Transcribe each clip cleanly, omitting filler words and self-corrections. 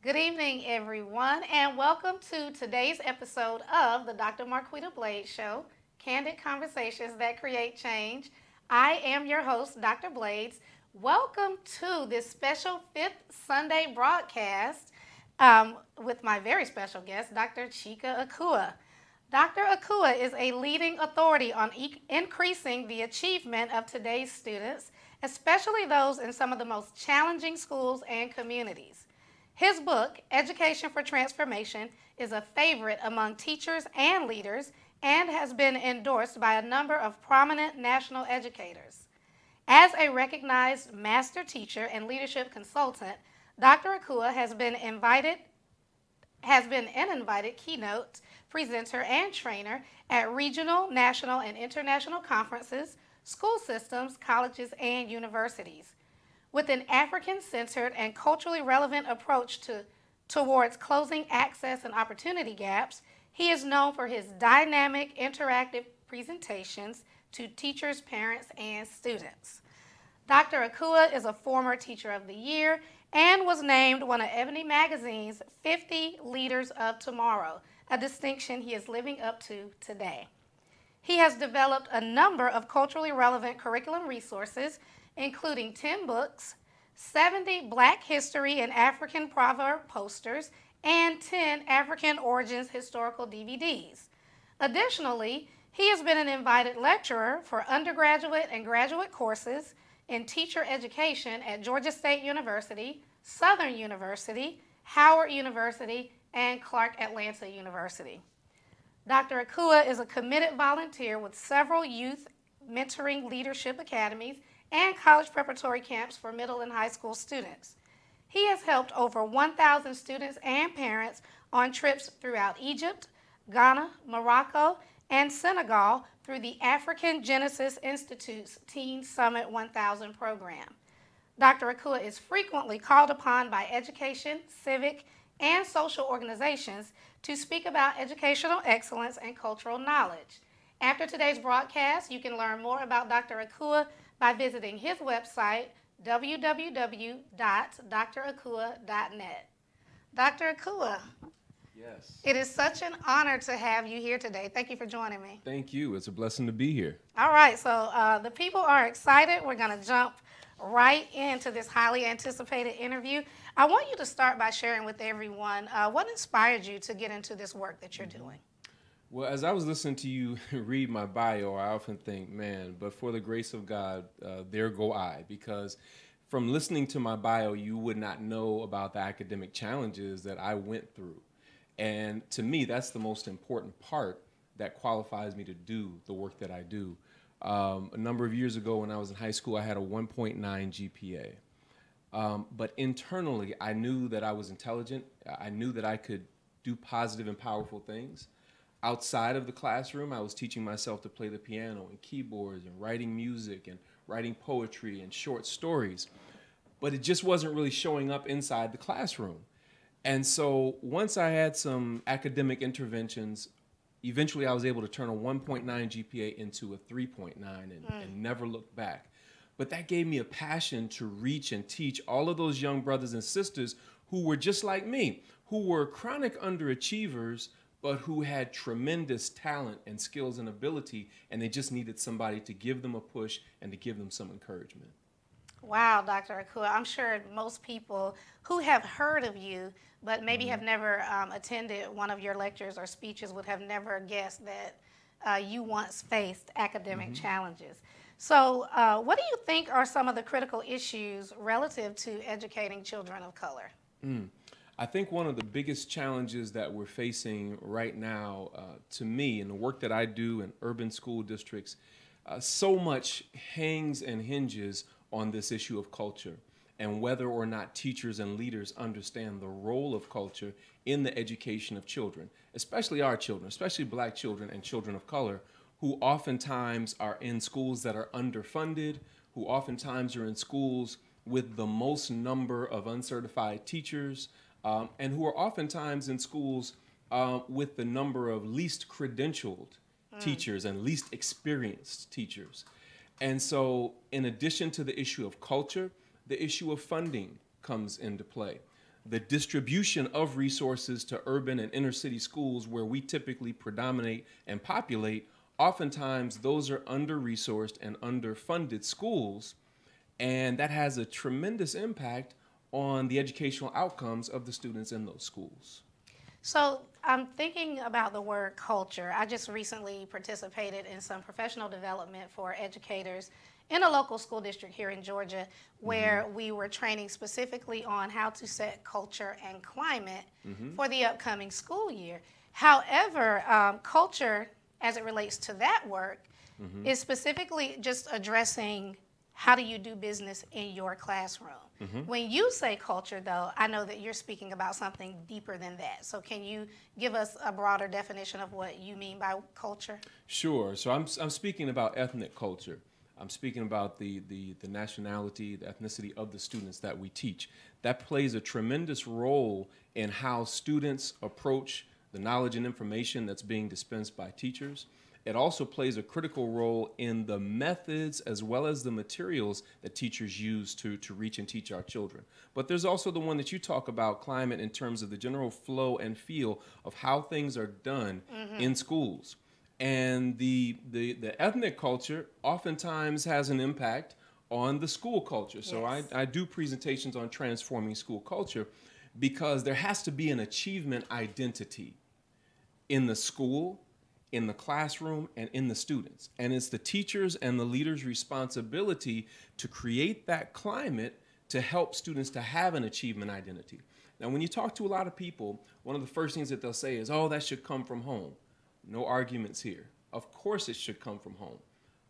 Good evening, everyone, and welcome to today's episode of the Dr. Marquita Blades Show, Candid Conversations that Create Change. I am your host, Dr. Blades. Welcome to this special fifth Sunday broadcast with my very special guest, Dr. Chike Akua. Dr. Akua is a leading authority on increasing the achievement of today's students, especially those in some of the most challenging schools and communities. His book, Education for Transformation, is a favorite among teachers and leaders and has been endorsed by a number of prominent national educators. As a recognized master teacher and leadership consultant, Dr. Akua has been an invited keynote presenter and trainer at regional, national, and international conferences, school systems, colleges, and universities. With an African-centered and culturally relevant approach towards closing access and opportunity gaps, he is known for his dynamic, interactive presentations to teachers, parents, and students. Dr. Akua is a former Teacher of the Year and was named one of Ebony Magazine's 50 Leaders of Tomorrow, a distinction he is living up to today. He has developed a number of culturally relevant curriculum resources, including 10 books, 70 Black History and African Proverb posters, and 10 African Origins historical DVDs. Additionally, he has been an invited lecturer for undergraduate and graduate courses in teacher education at Georgia State University, Southern University, Howard University, and Clark Atlanta University. Dr. Akua is a committed volunteer with several youth mentoring leadership academies and college preparatory camps for middle and high school students. He has helped over 1,000 students and parents on trips throughout Egypt, Ghana, Morocco, and Senegal through the African Genesis Institute's Teen Summit 1000 program. Dr. Akua is frequently called upon by education, civic, and social organizations to speak about educational excellence and cultural knowledge. After today's broadcast, you can learn more about Dr. Akua by visiting his website, www.drakua.net. Dr. Akua. Yes. It is such an honor to have you here today. Thank you for joining me. Thank you. It's a blessing to be here. All right, so the people are excited. We're going to jump right into this highly anticipated interview. I want you to start by sharing with everyone what inspired you to get into this work that you're doing. Well, as I was listening to you read my bio, I often think, man, but for the grace of God, there go I. Because from listening to my bio, you would not know about the academic challenges that I went through. And to me, that's the most important part that qualifies me to do the work that I do. A number of years ago when I was in high school, I had a 1.9 GPA. But internally, I knew that I was intelligent. I knew that I could do positive and powerful things. Outside of the classroom, I was teaching myself to play the piano and keyboards and writing music and writing poetry and short stories. But it just wasn't really showing up inside the classroom. And so once I had some academic interventions, eventually I was able to turn a 1.9 GPA into a 3.9 and never look back. But that gave me a passion to reach and teach all of those young brothers and sisters who were just like me, who were chronic underachievers, but who had tremendous talent and skills and ability, and they just needed somebody to give them a push and to give them some encouragement. Wow, Dr. Akua. I'm sure most people who have heard of you, but maybe have never attended one of your lectures or speeches would have never guessed that you once faced academic challenges. So what do you think are some of the critical issues relative to educating children of color? I think one of the biggest challenges that we're facing right now, to me, in the work that I do in urban school districts, so much hangs and hinges on this issue of culture and whether or not teachers and leaders understand the role of culture in the education of children, especially our children, especially Black children and children of color, who oftentimes are in schools that are underfunded, who oftentimes are in schools with the most number of uncertified teachers, and who are oftentimes in schools with the number of least credentialed teachers and least experienced teachers. And so in addition to the issue of culture, the issue of funding comes into play. The distribution of resources to urban and inner city schools where we typically predominate and populate, oftentimes those are under-resourced and underfunded schools, and that has a tremendous impact on the educational outcomes of the students in those schools. So I'm thinking about the word culture. I just recently participated in some professional development for educators in a local school district here in Georgia, where we were training specifically on how to set culture and climate for the upcoming school year. However, culture, as it relates to that work, is specifically just addressing how do you do business in your classroom. When you say culture, though, I know that you're speaking about something deeper than that. So can you give us a broader definition of what you mean by culture? Sure. So I'm speaking about ethnic culture. I'm speaking about the nationality, the ethnicity of the students that we teach. That plays a tremendous role in how students approach the knowledge and information that's being dispensed by teachers. It also plays a critical role in the methods as well as the materials that teachers use to reach and teach our children. But there's also the one that you talk about, climate, in terms of the general flow and feel of how things are done in schools. And the ethnic culture oftentimes has an impact on the school culture. So Yes. I do presentations on transforming school culture because there has to be an achievement identity in the school, in the classroom, and in the students. And it's the teachers and the leaders' responsibility to create that climate to help students to have an achievement identity. Now, when you talk to a lot of people, one of the first things that they'll say is, oh, that should come from home. No arguments here. Of course it should come from home.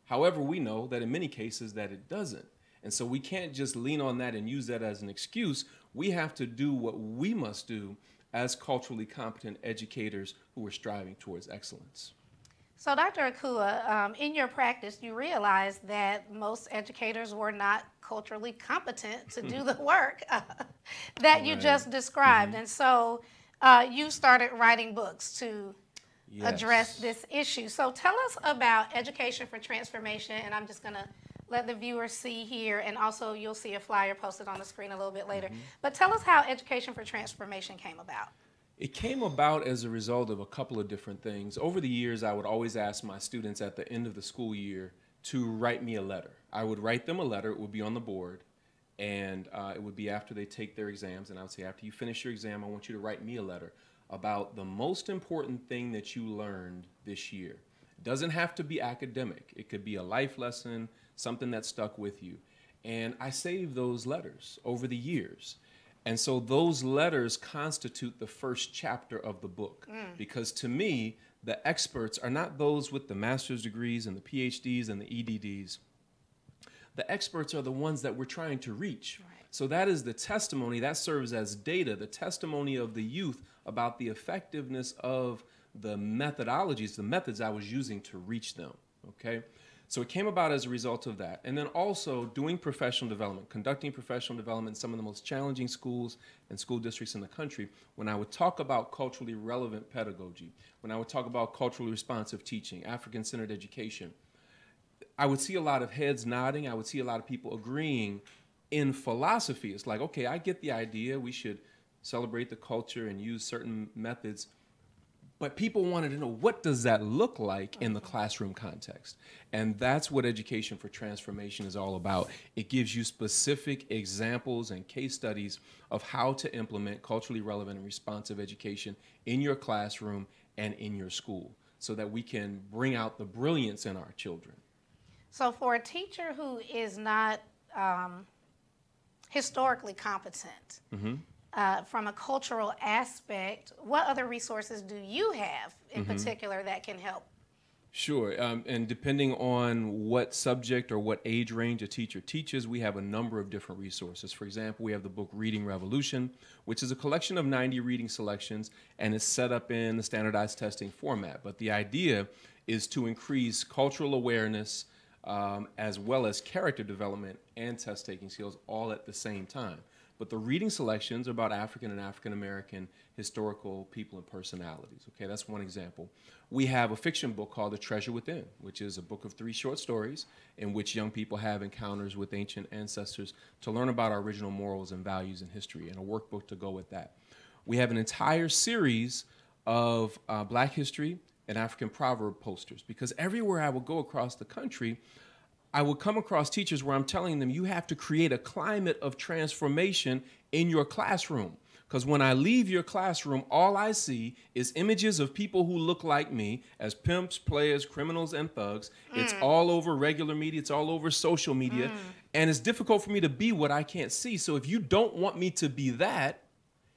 However, we know that in many cases that it doesn't. And so we can't just lean on that and use that as an excuse. We have to do what we must do as culturally competent educators who are striving towards excellence. So Dr. Akua, in your practice, you realized that most educators were not culturally competent to do the work that you just described. And so you started writing books to address this issue. So tell us about Education for Transformation, and I'm just going to let the viewers see here, and also you'll see a flyer posted on the screen a little bit later. But tell us how Education for Transformation came about. It came about as a result of a couple of different things. Over the years, I would always ask my students at the end of the school year to write me a letter. I would write them a letter. It would be on the board, and it would be after they take their exams. And I would say, after you finish your exam, I want you to write me a letter about the most important thing that you learned this year. It doesn't have to be academic. It could be a life lesson, something that stuck with you. And I saved those letters over the years. And so those letters constitute the first chapter of the book. Because to me, the experts are not those with the master's degrees and the PhDs and the EDDs. The experts are the ones that we're trying to reach. Right. So that is the testimony, that serves as data, the testimony of the youth about the effectiveness of the methodologies, the methods I was using to reach them, okay? So it came about as a result of that. And then also doing professional development, conducting professional development in some of the most challenging schools and school districts in the country. When I would talk about culturally relevant pedagogy, when I would talk about culturally responsive teaching, African-centered education, I would see a lot of heads nodding. I would see a lot of people agreeing in philosophy. It's like, okay, I get the idea. We should celebrate the culture and use certain methods. But people wanted to know, what does that look like in the classroom context? And that's what Education for Transformation is all about. It gives you specific examples and case studies of how to implement culturally relevant and responsive education in your classroom and in your school so that we can bring out the brilliance in our children. So for a teacher who is not historically competent, from a cultural aspect, what other resources do you have in particular that can help? Sure, and depending on what subject or what age range a teacher teaches, we have a number of different resources. For example, we have the book Reading Revolution, which is a collection of 90 reading selections, and is set up in the standardized testing format. But the idea is to increase cultural awareness as well as character development and test-taking skills all at the same time. But the reading selections are about African and African-American historical people and personalities. Okay, that's one example. We have a fiction book called The Treasure Within, which is a book of 3 short stories in which young people have encounters with ancient ancestors to learn about our original morals and values and history, and a workbook to go with that. We have an entire series of Black history and African proverb posters, because everywhere I would go across the country, I would come across teachers where I'm telling them, you have to create a climate of transformation in your classroom. Because when I leave your classroom, all I see is images of people who look like me as pimps, players, criminals, and thugs. It's all over regular media. It's all over social media. And it's difficult for me to be what I can't see. So if you don't want me to be that,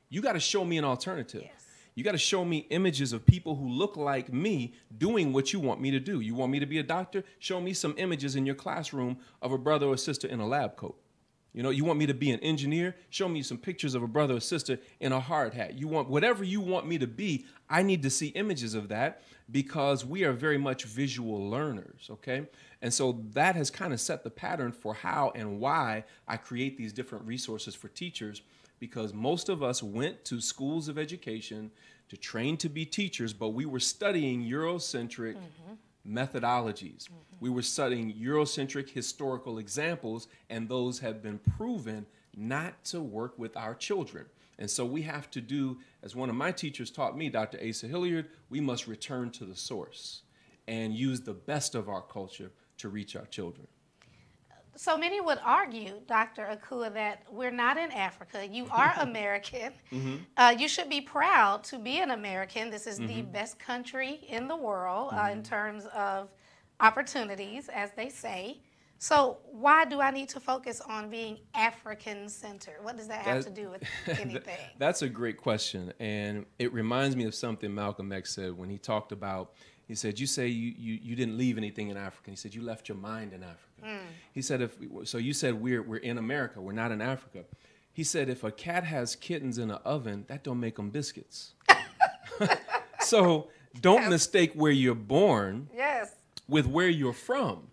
you got to show me an alternative. Yes. You got to show me images of people who look like me doing what you want me to do. You want me to be a doctor? Show me some images in your classroom of a brother or sister in a lab coat. You know, you want me to be an engineer? Show me some pictures of a brother or sister in a hard hat. You want whatever you want me to be, I need to see images of that, because we are very much visual learners, okay? And so that has kind of set the pattern for how and why I create these different resources for teachers, because most of us went to schools of education to train to be teachers, but we were studying Eurocentric methodologies. We were studying Eurocentric historical examples, and those have been proven not to work with our children. And so we have to do, as one of my teachers taught me, Dr. Asa Hilliard, we must return to the source and use the best of our culture to reach our children. So many would argue, Dr. Akua, that we're not in Africa. You are American. You should be proud to be an American. This is the best country in the world in terms of opportunities, as they say. So why do I need to focus on being African-centered? What does that have to do with anything? That's a great question. And it reminds me of something Malcolm X said when he talked about, he said, you say you didn't leave anything in Africa. He said, you left your mind in Africa. He said, so you said we're in America, we're not in Africa. He said, if a cat has kittens in an oven, that don't make them biscuits. So don't mistake where you're born with where you're from.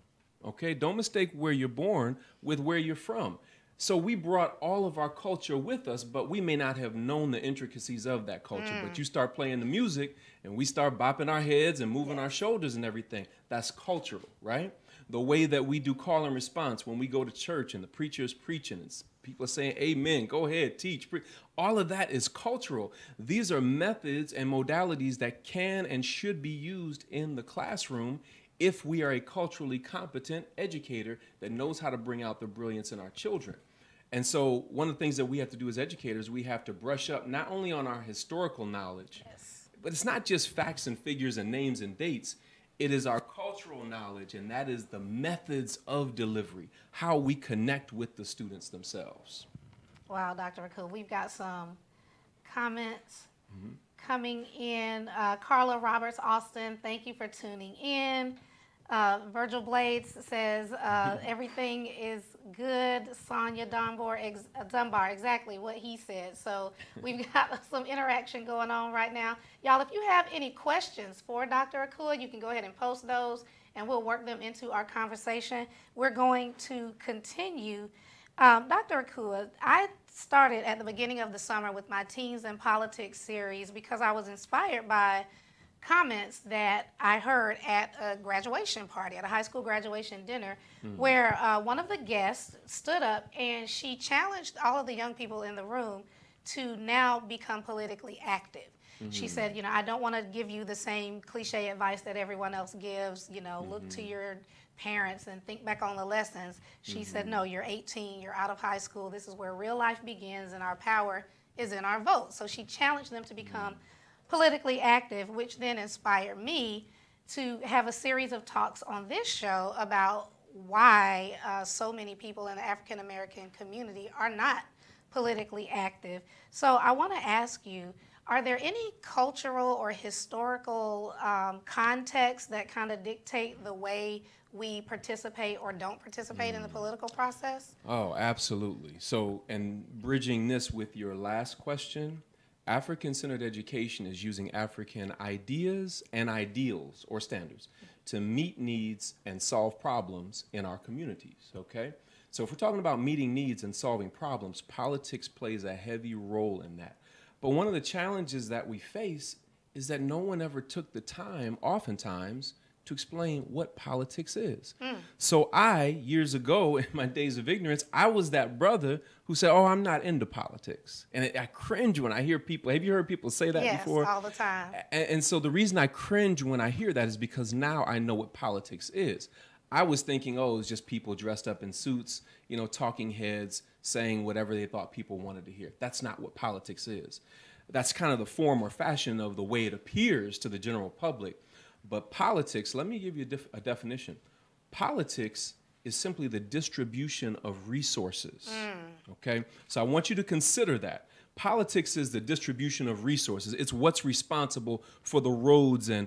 Okay, don't mistake where you're born with where you're from. So we brought all of our culture with us, but we may not have known the intricacies of that culture. But you start playing the music, and we start bopping our heads and moving our shoulders and everything. That's cultural, right? The way that we do call and response when we go to church and the preacher is preaching and people are saying, amen, go ahead, teach. All of that is cultural. These are methods and modalities that can and should be used in the classroom if we are a culturally competent educator that knows how to bring out the brilliance in our children. And so one of the things that we have to do as educators, we have to brush up not only on our historical knowledge, but it's not just facts and figures and names and dates. It is our cultural knowledge, and that is the methods of delivery, how we connect with the students themselves. Wow, Dr. Akua, we've got some comments coming in. Carla Roberts Austin, thank you for tuning in. Virgil Blades says, everything is good. Sonia Dunbar, exactly what he said. So we've got some interaction going on right now. Y'all, if you have any questions for Dr. Akua, you can go ahead and post those, and we'll work them into our conversation. We're going to continue. Dr. Akua, I started at the beginning of the summer with my Teens in Politics series because I was inspired by comments that I heard at a graduation party, at a high school graduation dinner, where one of the guests stood up and she challenged all of the young people in the room to now become politically active. She said, you know, I don't want to give you the same cliche advice that everyone else gives, you know, look to your parents and think back on the lessons. She said, no, you're 18, you're out of high school, this is where real life begins and our power is in our vote. So she challenged them to become politically active, which then inspired me to have a series of talks on this show about why so many people in the African American community are not politically active. So I want to ask you, are there any cultural or historical contexts that kind of dictate the way we participate or don't participate in the political process? Oh, absolutely. So, and bridging this with your last question, African-centered education is using African ideas and ideals or standards to meet needs and solve problems in our communities, okay? So if we're talking about meeting needs and solving problems, politics plays a heavy role in that. But one of the challenges that we face is that no one ever took the time, oftentimes, to explain what politics is. So years ago, in my days of ignorance, I was that brother who said, oh, I'm not into politics. And I cringe when I hear people, have you heard people say that before? Yes, all the time. And so the reason I cringe when I hear that is because now I know what politics is. I was thinking, oh, it's just people dressed up in suits, you know, talking heads, saying whatever they thought people wanted to hear. That's not what politics is. That's kind of the form or fashion of the way it appears to the general public. But politics, let me give you a definition. Politics is simply the distribution of resources, okay? So I want you to consider that. Politics is the distribution of resources. It's what's responsible for the roads and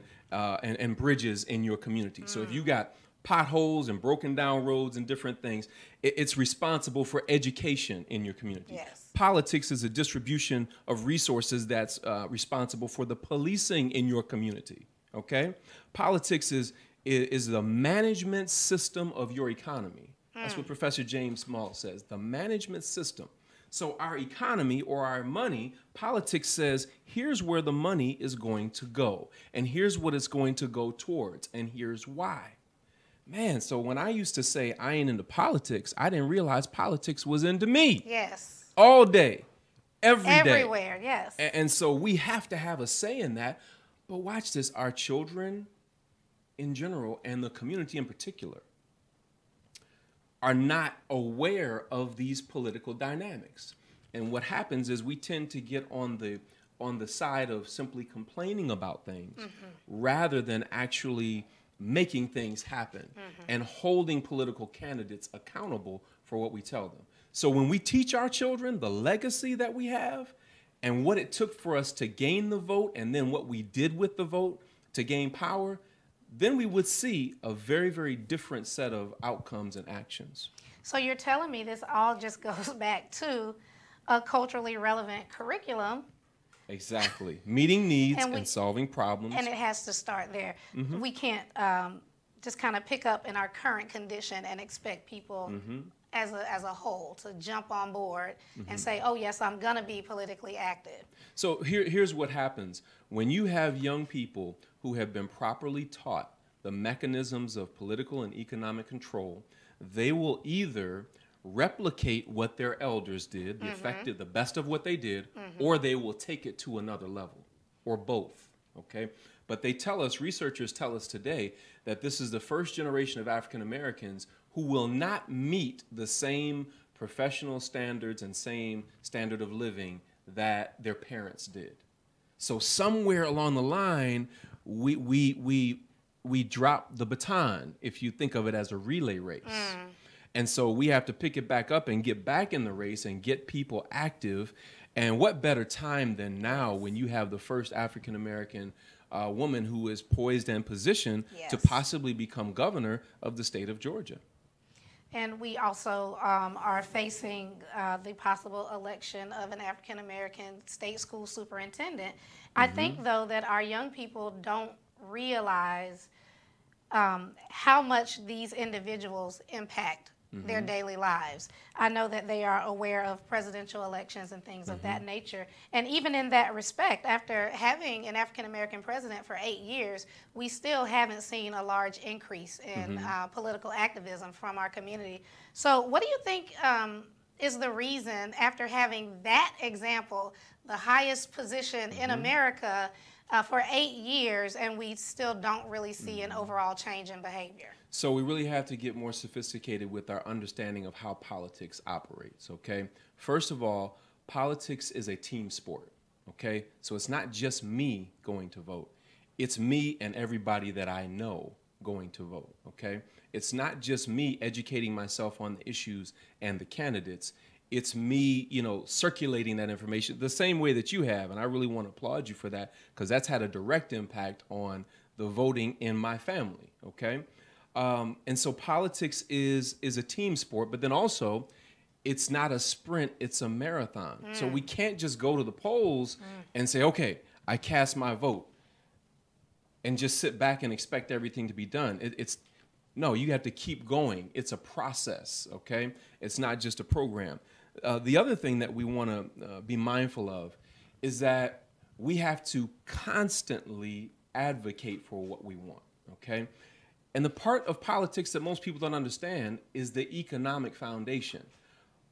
bridges in your community. So if you got potholes and broken down roads and different things, it's responsible for education in your community. Yes. Politics is a distribution of resources that's responsible for the policing in your community. Okay, politics is the management system of your economy. That's what Professor James Small says, the management system. So our economy or our money, politics says, here's where the money is going to go, and here's what it's going to go towards, and here's why. Man, so when I used to say I ain't into politics, I didn't realize politics was into me. Yes. All day, Everywhere, yes. And so we have to have a say in that. But watch this, our children in general and the community in particular are not aware of these political dynamics. And what happens is we tend to get on the side of simply complaining about things rather than actually making things happen and holding political candidates accountable for what we tell them. So when we teach our children the legacy that we have, and what it took for us to gain the vote, and then what we did with the vote to gain power, then we would see a very, very different set of outcomes and actions. So you're telling me this all just goes back to a culturally relevant curriculum. Exactly. Meeting needs and solving problems. And it has to start there. We can't just kind of pick up in our current condition and expect people as a whole to jump on board and say, oh, yes, I'm going to be politically active. So here's what happens. When you have young people who have been properly taught the mechanisms of political and economic control, they will either replicate what their elders did, the best of what they did, or they will take it to another level, or both, okay? But they tell us, researchers tell us today, that this is the first generation of African Americans who will not meet the same professional standards and same standard of living that their parents did. So somewhere along the line, we drop the baton, if you think of it as a relay race. And so we have to pick it back up and get back in the race and get people active. And what better time than now when you have the first African American woman who is poised and positioned to possibly become governor of the state of Georgia. And we also are facing the possible election of an African-American state school superintendent. I think, though, that our young people don't realize how much these individuals impact their daily lives. I know that they are aware of presidential elections and things of that nature. And even in that respect, after having an African-American president for 8 years, we still haven't seen a large increase in political activism from our community. So what do you think is the reason, after having that example, the highest position in America for 8 years, and we still don't really see an overall change in behavior? So we really have to get more sophisticated with our understanding of how politics operates, okay? First of all, politics is a team sport, okay? So it's not just me going to vote. It's me and everybody that I know going to vote, okay? It's not just me educating myself on the issues and the candidates. It's me, circulating that information the same way that you have. And I really want to applaud you for that, because that's had a direct impact on the voting in my family, okay? And so politics is a team sport, but then also it's not a sprint, it's a marathon. So we can't just go to the polls and say, okay, I cast my vote, and just sit back and expect everything to be done. No, you have to keep going. It's a process, okay? It's not just a program. The other thing that we want to be mindful of is that we have to constantly advocate for what we want, okay? And the part of politics that most people don't understand is the economic foundation.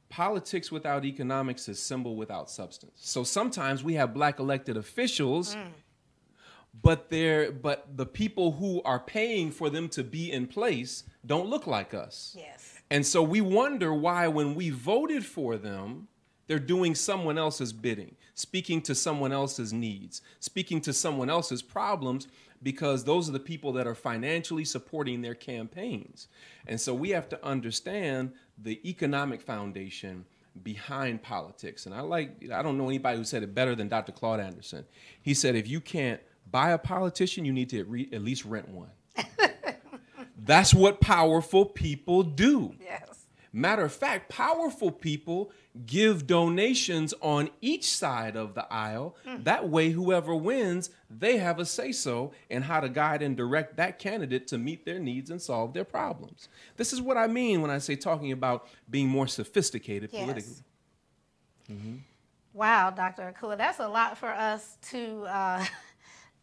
Politics without economics is symbol without substance. So sometimes we have black elected officials, but the people who are paying for them to be in place don't look like us. Yes. And so we wonder why, when we voted for them, they're doing someone else's bidding, speaking to someone else's needs, speaking to someone else's problems, because those are the people that are financially supporting their campaigns. And so we have to understand the economic foundation behind politics. And I don't know anybody who said it better than Dr. Claude Anderson. He said, if you can't buy a politician, you need to at least rent one. That's what powerful people do. Yes. Matter of fact, powerful people give donations on each side of the aisle. That way, whoever wins, they have a say-so in how to guide and direct that candidate to meet their needs and solve their problems. This is what I mean when I say talking about being more sophisticated politically. Wow, Dr. Akua, that's a lot for us to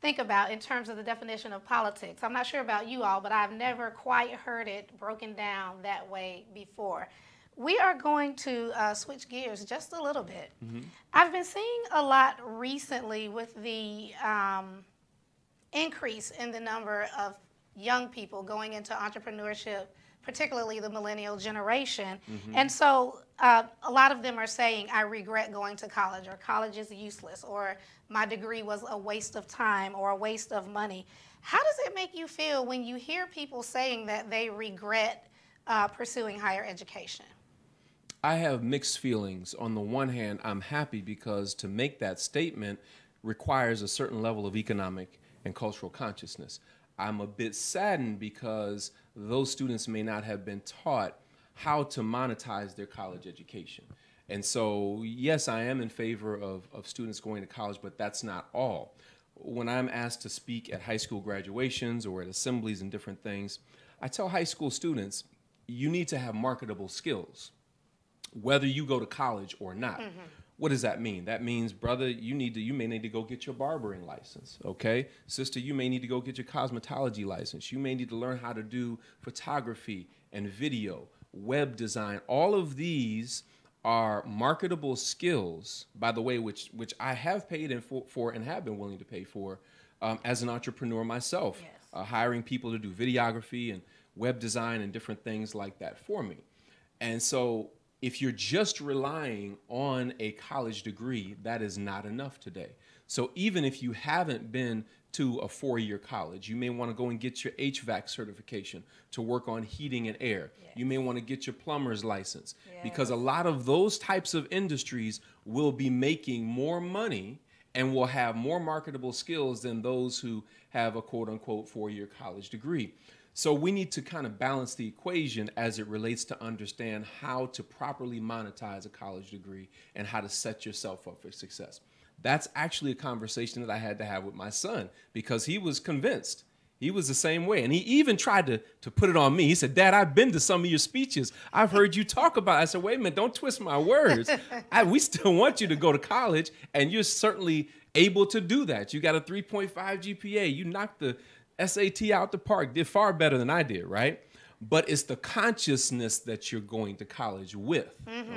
think about in terms of the definition of politics. I'm not sure about you all, but I've never quite heard it broken down that way before. We are going to switch gears just a little bit. I've been seeing a lot recently with the increase in the number of young people going into entrepreneurship, particularly the millennial generation. And so a lot of them are saying, I regret going to college, or college is useless, or my degree was a waste of time or a waste of money. How does it make you feel when you hear people saying that they regret pursuing higher education? I have mixed feelings. On the one hand, I'm happy, because to make that statement requires a certain level of economic and cultural consciousness. I'm a bit saddened because those students may not have been taught how to monetize their college education. And so, yes, I am in favor of students going to college, but that's not all. When I'm asked to speak at high school graduations or at assemblies and different things, I tell high school students, you need to have marketable skills, whether you go to college or not. What does that mean? That means, brother, you may need to go get your barbering license, okay? Sister, you may need to go get your cosmetology license. You may need to learn how to do photography and video, web design. All of these are marketable skills, by the way, which I have paid for and have been willing to pay for as an entrepreneur myself, hiring people to do videography and web design and different things like that for me. And so if you're just relying on a college degree, that is not enough today. So even if you haven't been to a 4-year college, you may want to go and get your HVAC certification to work on heating and air. You may want to get your plumber's license, because a lot of those types of industries will be making more money and will have more marketable skills than those who have a quote-unquote 4-year college degree. So we need to kind of balance the equation as it relates to understand how to properly monetize a college degree and how to set yourself up for success. That's actually a conversation that I had to have with my son, because he was convinced. He was the same way. And he even tried to put it on me. He said, Dad, I've been to some of your speeches. I've heard you talk about it. I said, wait a minute, don't twist my words. We still want you to go to college, and you're certainly able to do that. You got a 3.5 GPA. You knocked the SAT out the park, did far better than I did, right? But it's the consciousness that you're going to college with,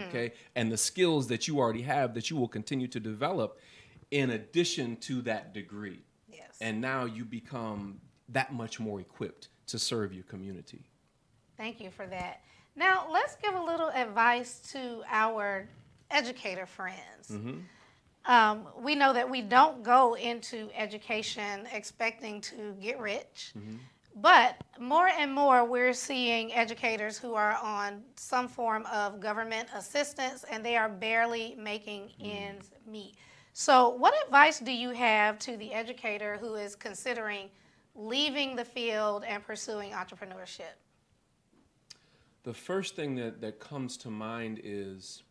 okay? And the skills that you already have that you will continue to develop in addition to that degree. Yes. And now you become that much more equipped to serve your community. Thank you for that. Now, let's give a little advice to our educator friends. We know that we don't go into education expecting to get rich. But more and more, we're seeing educators who are on some form of government assistance, and they are barely making ends meet. So what advice do you have to the educator who is considering leaving the field and pursuing entrepreneurship? The first thing that comes to mind is,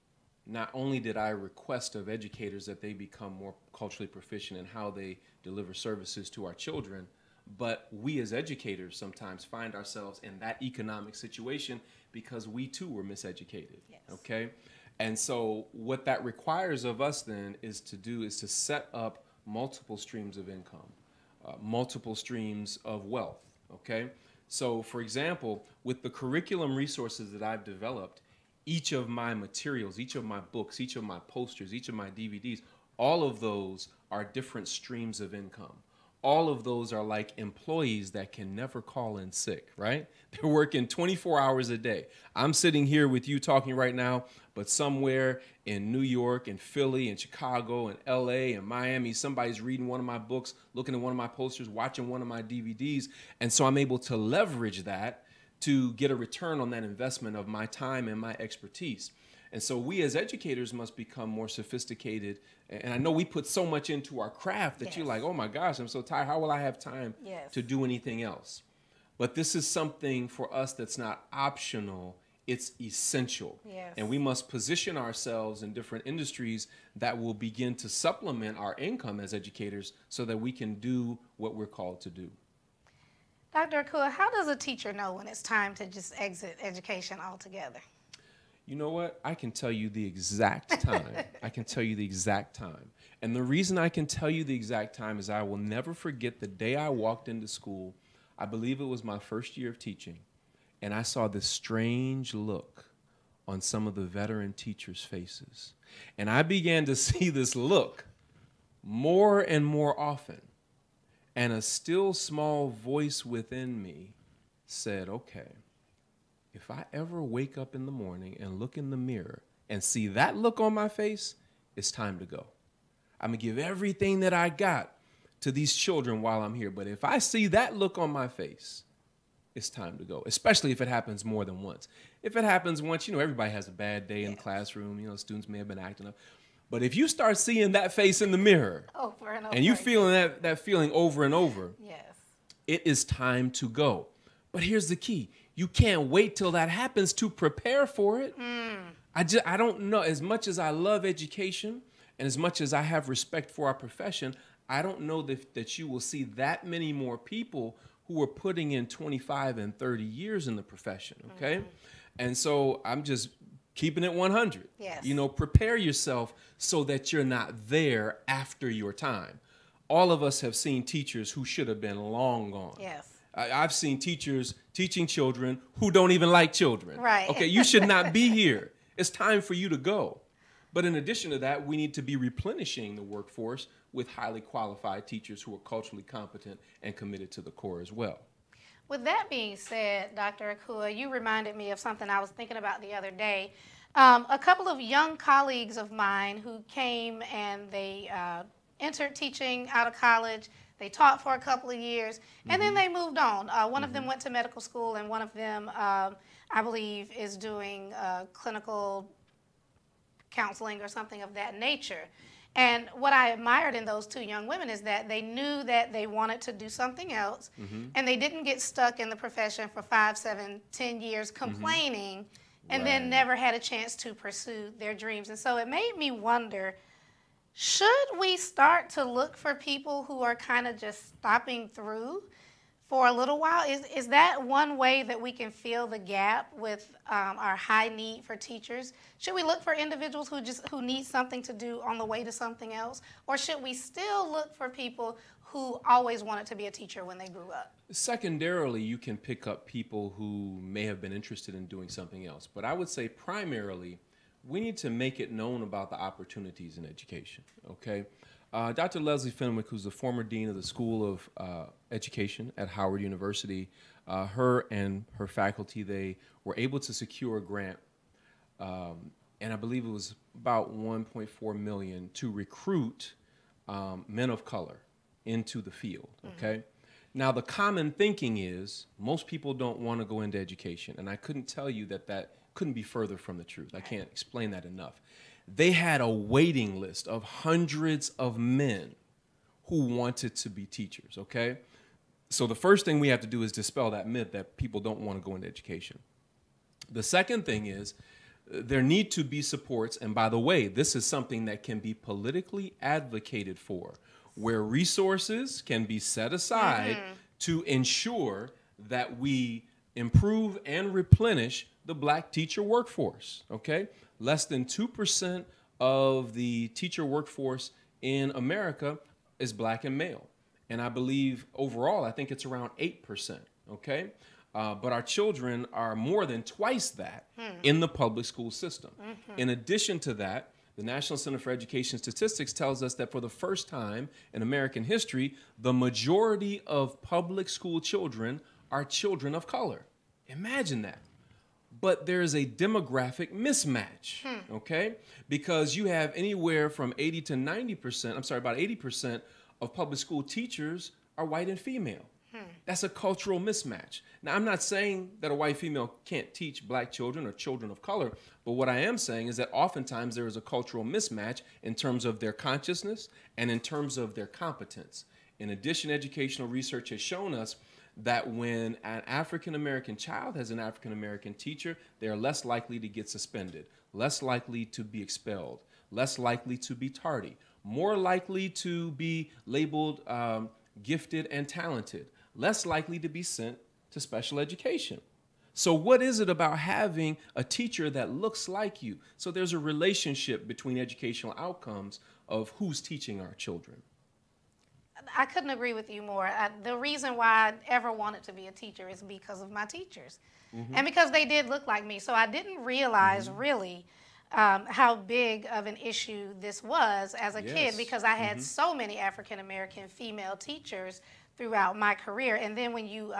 not only did I request of educators that they become more culturally proficient in how they deliver services to our children, but we as educators sometimes find ourselves in that economic situation because we too were miseducated. Yes. Okay? And so what that requires of us then is to set up multiple streams of income, multiple streams of wealth. Okay? So for example, with the curriculum resources that I've developed, each of my materials, each of my books, each of my posters, each of my DVDs, all of those are different streams of income. All of those are like employees that can never call in sick, right? They're working 24 hours a day. I'm sitting here with you talking right now, but somewhere in New York and Philly and Chicago and LA and Miami, somebody's reading one of my books, looking at one of my posters, watching one of my DVDs. And so I'm able to leverage that to get a return on that investment of my time and my expertise. And so we as educators must become more sophisticated. And I know we put so much into our craft that you're like, oh my gosh, I'm so tired. How will I have time to do anything else? But this is something for us that's not optional. It's essential. Yes. And we must position ourselves in different industries that will begin to supplement our income as educators so that we can do what we're called to do. Dr. Akua, how does a teacher know when it's time to just exit education altogether? You know what? I can tell you the exact time. I can tell you the exact time. And the reason I can tell you the exact time is I will never forget the day I walked into school. I believe it was my first year of teaching. And I saw this strange look on some of the veteran teachers' faces. And I began to see this look more and more often. And a still small voice within me said, okay, if I ever wake up in the morning and look in the mirror and see that look on my face, it's time to go. I'm going to give everything that I got to these children while I'm here. But if I see that look on my face, it's time to go, especially if it happens more than once. If it happens once, everybody has a bad day in the classroom. Students may have been acting up. But if you start seeing that face in the mirror over and over, and you feeling that feeling over and over, yes, it is time to go. But here's the key. You can't wait till that happens to prepare for it. I don't know. As much as I love education and as much as I have respect for our profession, I don't know that you will see that many more people who are putting in 25 and 30 years in the profession, okay? And so I'm just keeping it 100. Yes. Prepare yourself so that you're not there after your time. All of us have seen teachers who should have been long gone. Yes. I've seen teachers teaching children who don't even like children. Right. Okay, you should not be here. It's time for you to go. But in addition to that, we need to be replenishing the workforce with highly qualified teachers who are culturally competent and committed to the core as well. With that being said, Dr. Akua, you reminded me of something I was thinking about the other day. A couple of young colleagues of mine who came and they entered teaching out of college. They taught for a couple of years, and then they moved on. One of them went to medical school, and one of them, I believe, is doing clinical counseling or something of that nature. And what I admired in those two young women is that they knew that they wanted to do something else, and they didn't get stuck in the profession for 5, 7, 10 years complaining, and then never had a chance to pursue their dreams. And so it made me wonder, should we start to look for people who are kind of just stopping through for a little while? Is that one way that we can fill the gap with our high need for teachers? Should we look for individuals who need something to do on the way to something else? Or should we still look for people who always wanted to be a teacher when they grew up? Secondarily, you can pick up people who may have been interested in doing something else. But I would say primarily, we need to make it known about the opportunities in education, okay? Dr. Leslie Fenwick, who's the former dean of the School of Education at Howard University, her and her faculty, they were able to secure a grant, and I believe it was about $1.4 million to recruit men of color into the field, okay? Now, the common thinking is most people don't want to go into education. And I couldn't tell you that that couldn't be further from the truth. I can't explain that enough. They had a waiting list of hundreds of men who wanted to be teachers, okay? So the first thing we have to do is dispel that myth that people don't want to go into education. The second thing is there need to be supports. And by the way, this is something that can be politically advocated for, where resources can be set aside to ensure that we improve and replenish the black teacher workforce, okay? Less than 2% of the teacher workforce in America is black and male. And I believe overall, I think it's around 8%, okay? But our children are more than twice that in the public school system. In addition to that, the National Center for Education Statistics tells us that for the first time in American history, the majority of public school children are children of color. Imagine that. But there's a demographic mismatch, okay? Because you have anywhere from 80 to 90%, I'm sorry, about 80% of public school teachers are white and female. That's a cultural mismatch. Now, I'm not saying that a white female can't teach black children or children of color, but what I am saying is that oftentimes there is a cultural mismatch in terms of their consciousness and in terms of their competence. In addition, educational research has shown us that when an African-American child has an African-American teacher, they are less likely to get suspended, less likely to be expelled, less likely to be tardy, more likely to be labeled gifted and talented, less likely to be sent to special education. So what is it about having a teacher that looks like you? So there's a relationship between educational outcomes of who's teaching our children. I couldn't agree with you more. The reason why I ever wanted to be a teacher is because of my teachers. And because they did look like me. So I didn't realize really how big of an issue this was as a kid, because I had so many African-American female teachers throughout my career. And then when you,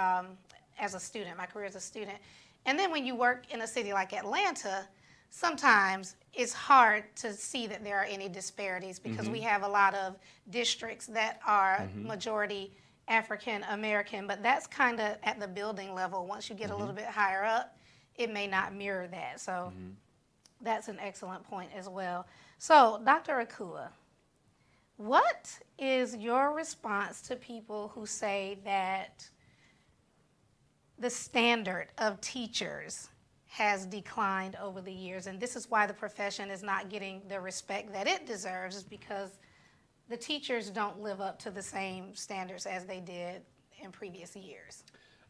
as a student, my career as a student, and then when you work in a city like Atlanta, sometimes it's hard to see that there are any disparities because we have a lot of districts that are majority African American, but that's kind of at the building level. Once you get a little bit higher up, it may not mirror that. So that's an excellent point as well. So, Dr. Akua, what is your response to people who say that the standard of teachers has declined over the years, and this is why the profession is not getting the respect that it deserves, is because the teachers don't live up to the same standards as they did in previous years?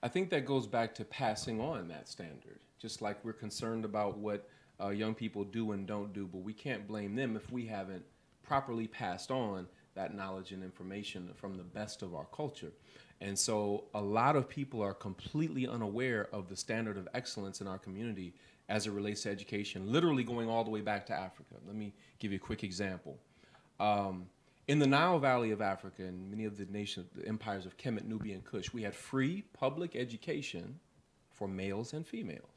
I think that goes back to passing on that standard, just like we're concerned about what young people do and don't do, but we can't blame them if we haven't properly passed on that knowledge and information from the best of our culture. And so a lot of people are completely unaware of the standard of excellence in our community as it relates to education, literally going all the way back to Africa. Let me give you a quick example. In the Nile Valley of Africa and many of the empires of Kemet, Nubia, and Kush, we had free public education for males and females.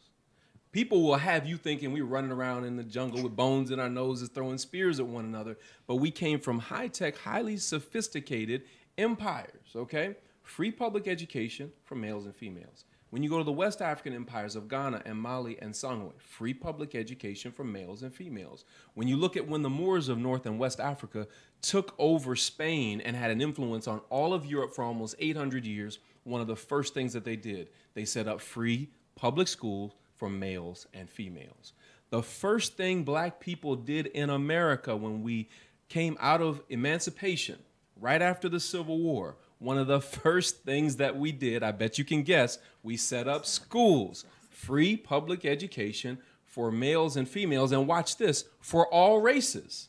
People will have you thinking we were running around in the jungle with bones in our noses, throwing spears at one another, but we came from high-tech, highly sophisticated empires, okay? Free public education for males and females. When you go to the West African empires of Ghana and Mali and Songwe, free public education for males and females. When you look at when the Moors of North and West Africa took over Spain and had an influence on all of Europe for almost 800 years, one of the first things that they did, they set up free public schools for males and females. The first thing black people did in America when we came out of emancipation, right after the Civil War, one of the first things that we did, I bet you can guess, we set up schools, free public education for males and females, and watch this, for all races.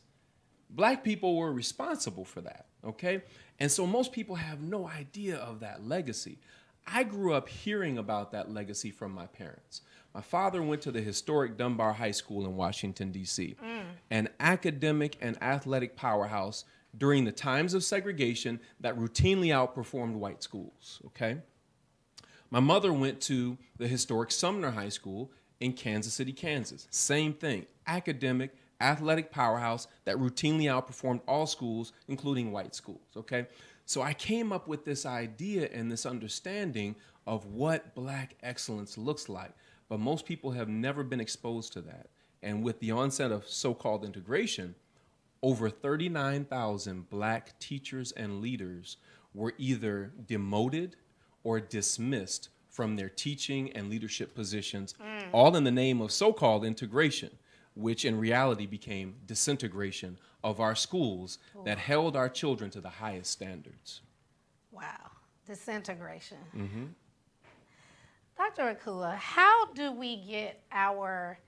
Black people were responsible for that, okay? And so most people have no idea of that legacy. I grew up hearing about that legacy from my parents. My father went to the historic Dunbar High School in Washington, D.C., an academic and athletic powerhouse during the times of segregation that routinely outperformed white schools, okay? My mother went to the historic Sumner High School in Kansas City, Kansas. Same thing, academic, athletic powerhouse that routinely outperformed all schools, including white schools, okay? So I came up with this idea and this understanding of what Black excellence looks like. But most people have never been exposed to that. And with the onset of so-called integration, over 39,000 Black teachers and leaders were either demoted or dismissed from their teaching and leadership positions, all in the name of so-called integration, which in reality became disintegration of our schools that held our children to the highest standards. Wow, disintegration. Mm-hmm. Dr. Akua, how do we get our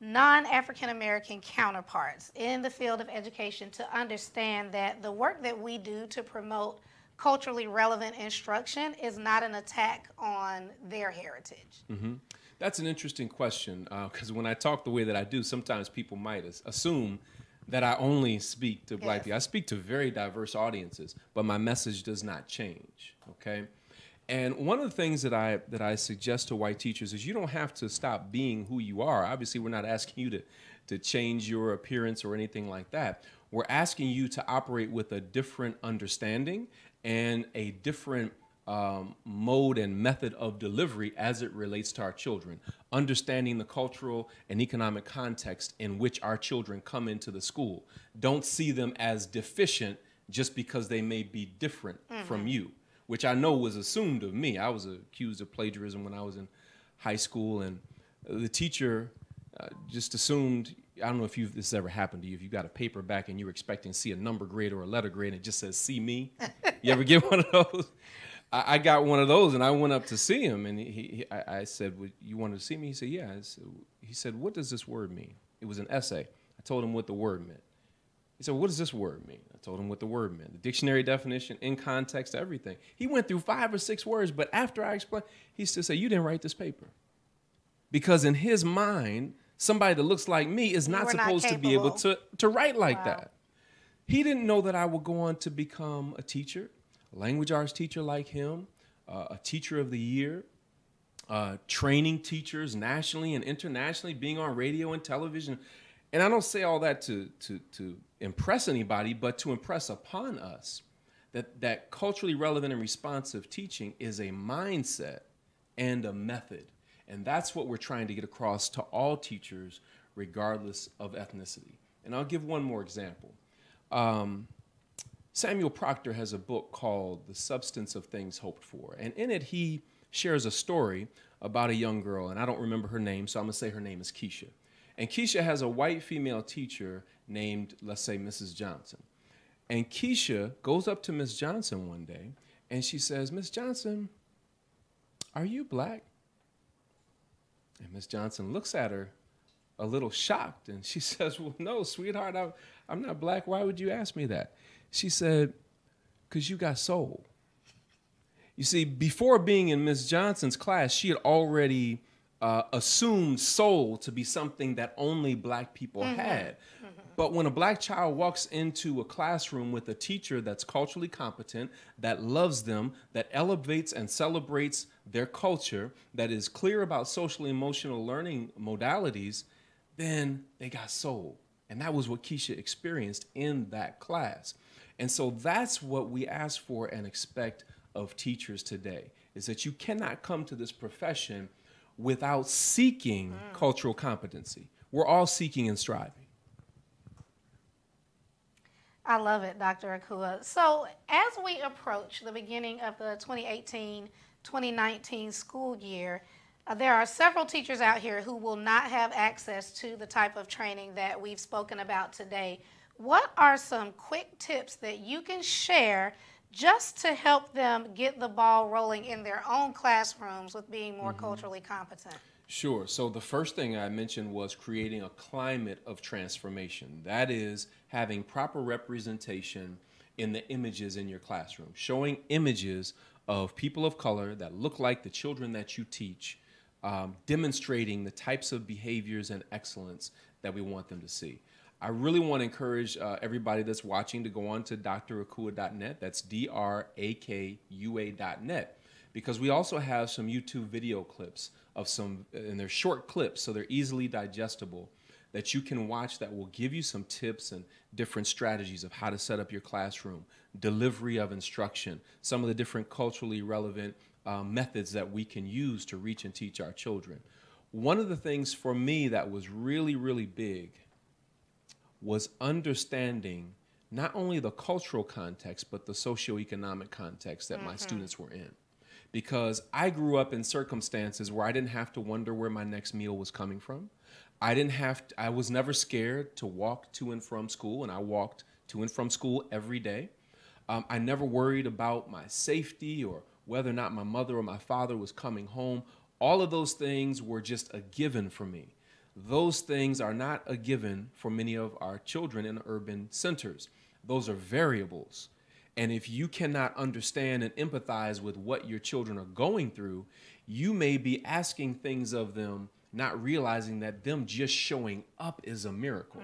non-African American counterparts in the field of education to understand that the work that we do to promote culturally relevant instruction is not an attack on their heritage? Mm-hmm. That's an interesting question, because when I talk the way that I do, sometimes people might assume that I only speak to Black people. I speak to very diverse audiences, but my message does not change, okay? And one of the things that I suggest to white teachers is you don't have to stop being who you are. Obviously, we're not asking you to change your appearance or anything like that. We're asking you to operate with a different understanding and a different mode and method of delivery as it relates to our children, understanding the cultural and economic context in which our children come into the school. Don't see them as deficient just because they may be different from you, which I know was assumed of me. I was accused of plagiarism when I was in high school, and the teacher just assumed, I don't know if this has ever happened to you, if you got a paper back and you were expecting to see a number grade or a letter grade and it just says, see me. You ever get one of those? I got one of those, and I went up to see him, and I said, well, you wanted to see me? He said, yeah. He said, what does this word mean? It was an essay. I told him what the word meant. He said, what does this word mean? I told him what the word meant. The dictionary definition, in context, everything. He went through 5 or 6 words, but after I explained, he still said, you didn't write this paper. Because in his mind, somebody that looks like me is not supposed to be able to write like that. He didn't know that I would go on to become a teacher, a language arts teacher like him, a teacher of the year, training teachers nationally and internationally, being on radio and television. And I don't say all that to impress anybody, but to impress upon us that culturally relevant and responsive teaching is a mindset and a method. And that's what we're trying to get across to all teachers, regardless of ethnicity. And I'll give one more example. Samuel Proctor has a book called The Substance of Things Hoped For. And in it, he shares a story about a young girl, and I don't remember her name, so I'm going to say her name is Keisha. And Keisha has a white female teacher named, let's say, Mrs. Johnson. And Keisha goes up to Miss Johnson one day, and she says, Miss Johnson, are you Black? And Miss Johnson looks at her a little shocked, and she says, well, no, sweetheart, I'm not Black. Why would you ask me that? She said, because you got soul. You see, before being in Miss Johnson's class, she had already assumed soul to be something that only Black people had. But when a Black child walks into a classroom with a teacher that's culturally competent, that loves them, that elevates and celebrates their culture, that is clear about social emotional learning modalities, then they got soul. And that was what Keisha experienced in that class. And so that's what we ask for and expect of teachers today, is that you cannot come to this profession without seeking cultural competency. We're all seeking and striving. I love it, Dr. Akua. So as we approach the beginning of the 2018-2019 school year, there are several teachers out here who will not have access to the type of training that we've spoken about today. What are some quick tips that you can share just to help them get the ball rolling in their own classrooms with being more culturally competent? Sure. So the first thing I mentioned was creating a climate of transformation. That is having proper representation in the images in your classroom, showing images of people of color that look like the children that you teach, demonstrating the types of behaviors and excellence that we want them to see. I really want to encourage everybody that's watching to go on to drakua.net. That's DRAKUA.net, because we also have some YouTube video clips of and they're short clips, so they're easily digestible, that you can watch that will give you some tips and different strategies of how to set up your classroom, delivery of instruction, some of the different culturally relevant methods that we can use to reach and teach our children. One of the things for me that was really, really big was understanding not only the cultural context, but the socioeconomic context that my students were in. Because I grew up in circumstances where I didn't have to wonder where my next meal was coming from. I was never scared to walk to and from school, and I walked to and from school every day. I never worried about my safety or whether or not my mother or my father was coming home. All of those things were just a given for me. Those things are not a given for many of our children in urban centers. Those are variables. And if you cannot understand and empathize with what your children are going through, you may be asking things of them, not realizing that them just showing up is a miracle.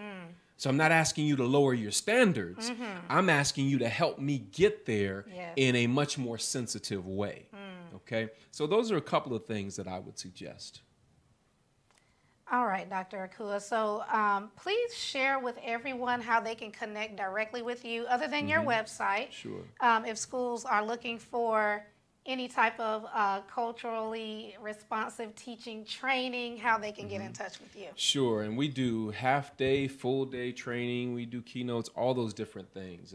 So I'm not asking you to lower your standards. I'm asking you to help me get there in a much more sensitive way. Okay? So those are a couple of things that I would suggest. All right, Dr. Akua. So please share with everyone how they can connect directly with you other than your website. Sure. If schools are looking for any type of culturally responsive teaching training, how they can get in touch with you. Sure, and we do half-day, full-day training. We do keynotes, all those different things.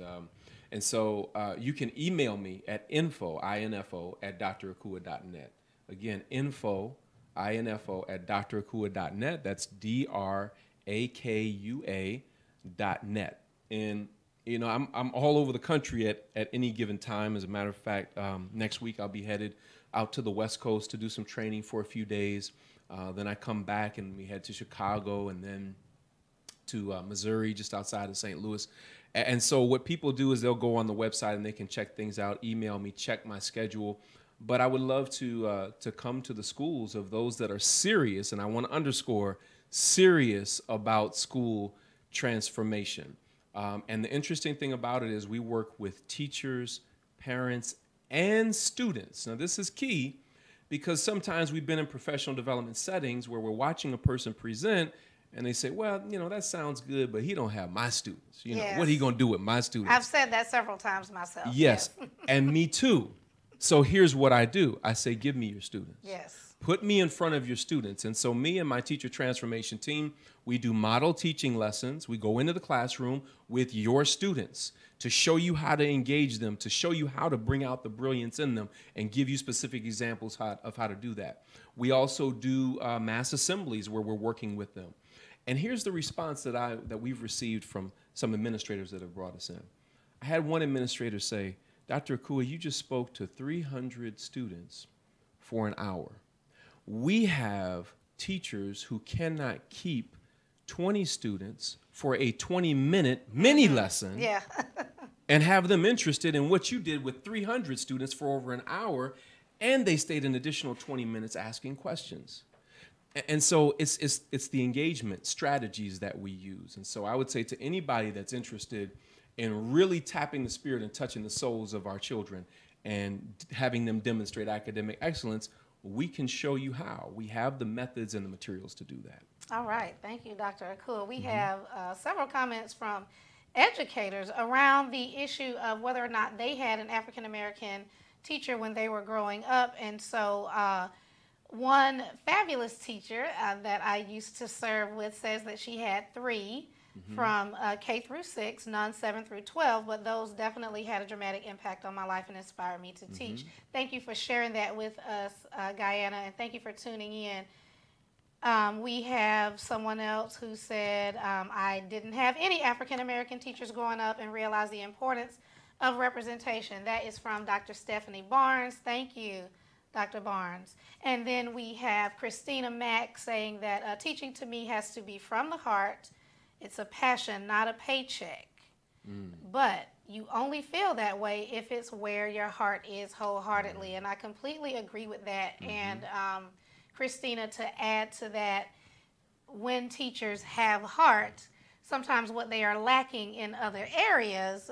And so you can email me at info, I-N-F-O, at drakua.net. Again, info, I-N-F-O, at drakua.net. That's DRAKUA.net. And you know, I'm all over the country at any given time. As a matter of fact, next week I'll be headed out to the West Coast to do some training for a few days. Then I come back and we head to Chicago and then to Missouri, just outside of St. Louis. And so what people do is they'll go on the website and they can check things out, email me, check my schedule. But I would love to come to the schools of those that are serious, and I want to underscore, serious about school transformation. And the interesting thing about it is we work with teachers, parents, and students. Now, this is key because sometimes we've been in professional development settings where we're watching a person present and they say, well, you know, that sounds good, but he don't have my students. You know, what are he going to do with my students? I've said that several times myself. Yes, and me too. So here's what I do. I say, give me your students. Yes. Put me in front of your students. And so me and my teacher transformation team, we do model teaching lessons. We go into the classroom with your students to show you how to engage them, to show you how to bring out the brilliance in them and give you specific examples of how to do that. We also do mass assemblies where we're working with them. And here's the response that we've received from some administrators that have brought us in. I had one administrator say, Dr. Akua, you just spoke to 300 students for an hour. We have teachers who cannot keep 20 students for a 20-minute mini lesson and have them interested in what you did with 300 students for over an hour, and they stayed an additional 20 minutes asking questions. And so it's the engagement strategies that we use. And so I would say to anybody that's interested in really tapping the spirit and touching the souls of our children and having them demonstrate academic excellence, we can show you how. We have the methods and the materials to do that. All right. Thank you, Dr. Akua. We have several comments from educators around the issue of whether or not they had an African-American teacher when they were growing up. And so one fabulous teacher that I used to serve with says that she had 3 from K through 6, none 7 through 12, but those definitely had a dramatic impact on my life and inspired me to teach. Thank you for sharing that with us, Guyana, and thank you for tuning in. We have someone else who said, I didn't have any African-American teachers growing up and realized the importance of representation. That is from Dr. Stephanie Barnes. Thank you, Dr. Barnes. And then we have Christina Mack saying that teaching to me has to be from the heart. It's a passion, not a paycheck. But you only feel that way if it's where your heart is wholeheartedly. And I completely agree with that. And Christina, to add to that, when teachers have heart, sometimes what they are lacking in other areas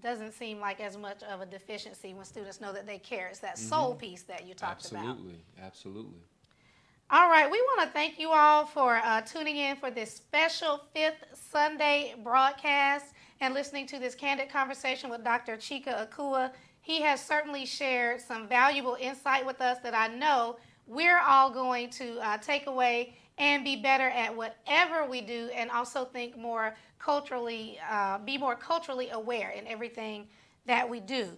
doesn't seem like as much of a deficiency when students know that they care. It's that soul piece that you talked about. Absolutely. All right, we want to thank you all for tuning in for this special Fifth Sunday broadcast and listening to this candid conversation with Dr. Chike Akua. He has certainly shared some valuable insight with us that I know we're all going to take away and be better at whatever we do, and also think more culturally, be more culturally aware in everything that we do.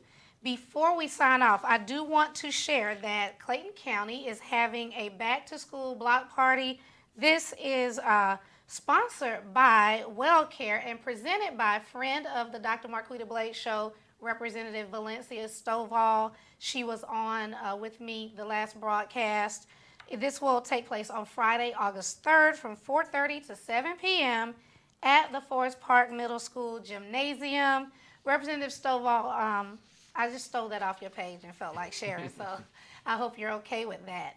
Before we sign off, I do want to share that Clayton County is having a back-to-school block party. This is sponsored by WellCare and presented by a friend of the Dr. Marquita Blades Show, Representative Valencia Stovall. She was on with me the last broadcast. This will take place on Friday, August 3rd from 4:30 to 7 p.m. at the Forest Park Middle School Gymnasium. Representative Stovall, I just stole that off your page and felt like sharing, so I hope you're okay with that.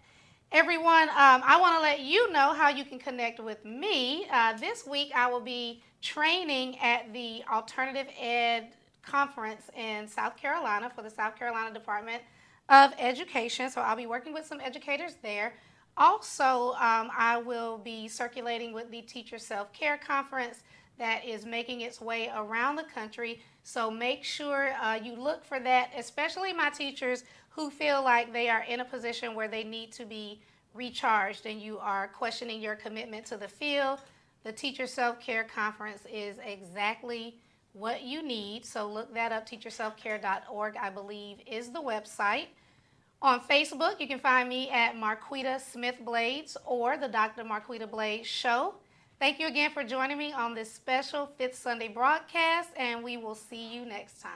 Everyone, I want to let you know how you can connect with me. This week I will be training at the Alternative Ed Conference in South Carolina for the South Carolina Department of Education, so I'll be working with some educators there. Also, I will be circulating with the Teacher Self-Care Conference that is making its way around the country. So make sure you look for that, especially my teachers who feel like they are in a position where they need to be recharged and you are questioning your commitment to the field. The Teacher Self-Care Conference is exactly what you need. So look that up, teacherselfcare.org, I believe, is the website. On Facebook, you can find me at Marquita Smith Blades or the Dr. Marquita Blades Show. Thank you again for joining me on this special Fifth Sunday broadcast, and we will see you next time.